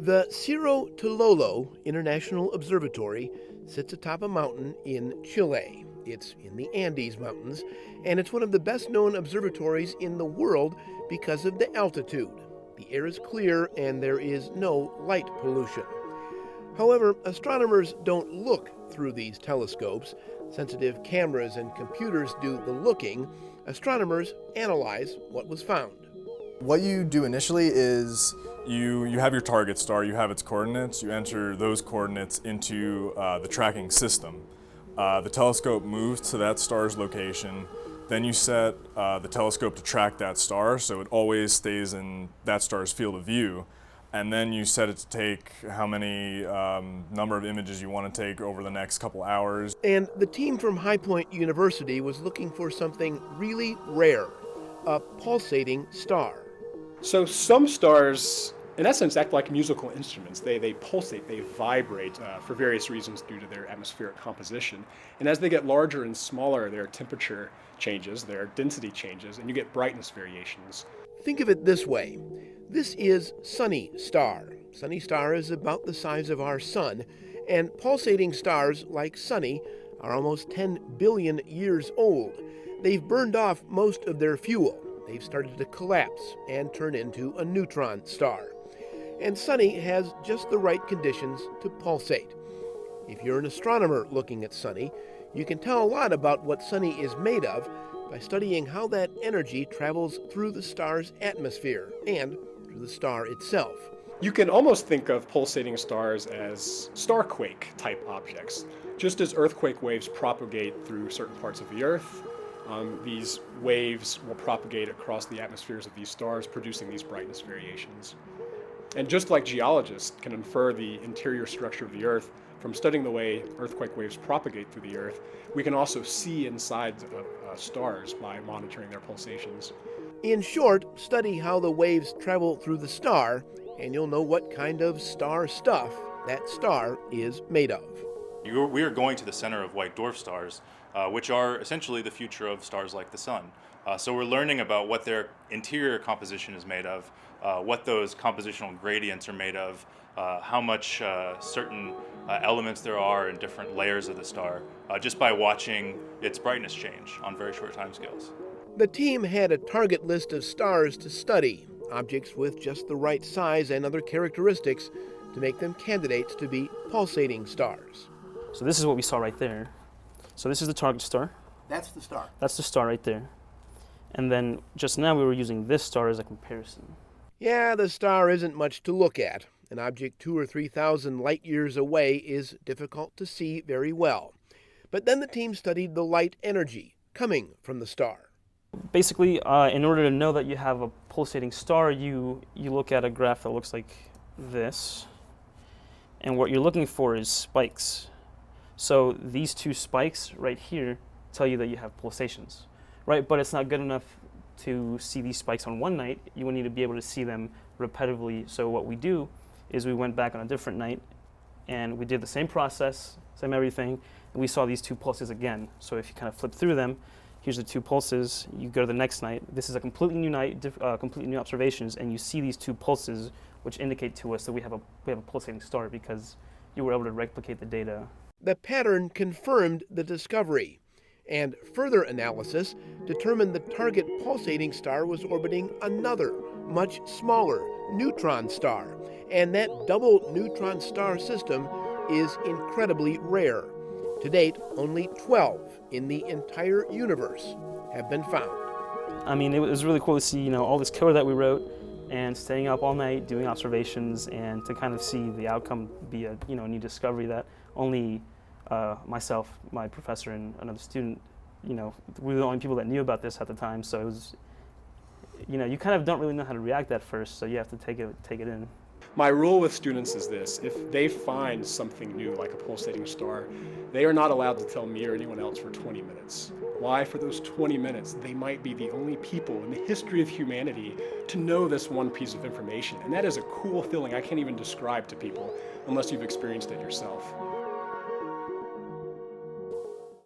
The Cerro Tololo International Observatory sits atop a mountain in Chile. It's in the Andes Mountains, and it's one of the best known observatories in the world because of the altitude. The air is clear and there is no light pollution. However, astronomers don't look through these telescopes. Sensitive cameras and computers do the looking. Astronomers analyze what was found. What you do initially is you have your target star, you have its coordinates, you enter those coordinates into the tracking system. The telescope moves to that star's location, then you set the telescope to track that star so it always stays in that star's field of view, and then you set it to take how many number of images you want to take over the next couple hours. And the team from High Point University was looking for something really rare, a pulsating star. So some stars, in essence, act like musical instruments. They pulsate, they vibrate for various reasons due to their atmospheric composition. And as they get larger and smaller, their temperature changes, their density changes, and you get brightness variations. Think of it this way. This is Sunny Star. Sunny Star is about the size of our sun, and pulsating stars like Sunny are almost 10 billion years old. They've burned off most of their fuel. They've started to collapse and turn into a neutron star. And Sunny has just the right conditions to pulsate. If you're an astronomer looking at Sunny, you can tell a lot about what Sunny is made of by studying how that energy travels through the star's atmosphere and through the star itself. You can almost think of pulsating stars as starquake type objects. Just as earthquake waves propagate through certain parts of the Earth, these waves will propagate across the atmospheres of these stars, producing these brightness variations. And just like geologists can infer the interior structure of the Earth from studying the way earthquake waves propagate through the Earth, we can also see inside of stars by monitoring their pulsations. In short, study how the waves travel through the star, and you'll know what kind of star stuff that star is made of. We are going to the center of white dwarf stars, which are essentially the future of stars like the sun. So we're learning about what their interior composition is made of, what those compositional gradients are made of, how much certain elements there are in different layers of the star, just by watching its brightness change on very short timescales. The team had a target list of stars to study, objects with just the right size and other characteristics to make them candidates to be pulsating stars. So this is what we saw right there. So this is the target star. That's the star. That's the star right there. And then just now we were using this star as a comparison. Yeah, the star isn't much to look at. An object 2,000 or 3,000 light years away is difficult to see very well. But then the team studied the light energy coming from the star. Basically, in order to know that you have a pulsating star, you look at a graph that looks like this. And what you're looking for is spikes. So these two spikes right here tell you that you have pulsations, right? But it's not good enough to see these spikes on one night. You will need to be able to see them repetitively. So what we do is we went back on a different night and we did the same process, same everything, and we saw these two pulses again. So if you kind of flip through them, here's the two pulses, you go to the next night. This is a completely new night, completely new observations, and you see these two pulses, which indicate to us that we have a pulsating star because you were able to replicate the data. The pattern confirmed the discovery, and further analysis determined the target pulsating star was orbiting another, much smaller neutron star, and that double neutron star system is incredibly rare. To date, only 12 in the entire universe have been found. I mean, it was really cool to see, all this code that we wrote and staying up all night doing observations and to kind of see the outcome be a new discovery that only myself, my professor, and another student, we were the only people that knew about this at the time. So it was, you kind of don't really know how to react at first, so you have to take it in. My rule with students is this: if they find something new, like a pulsating star, they are not allowed to tell me or anyone else for 20 minutes. Why? For those 20 minutes, they might be the only people in the history of humanity to know this one piece of information. And that is a cool feeling I can't even describe to people unless you've experienced it yourself.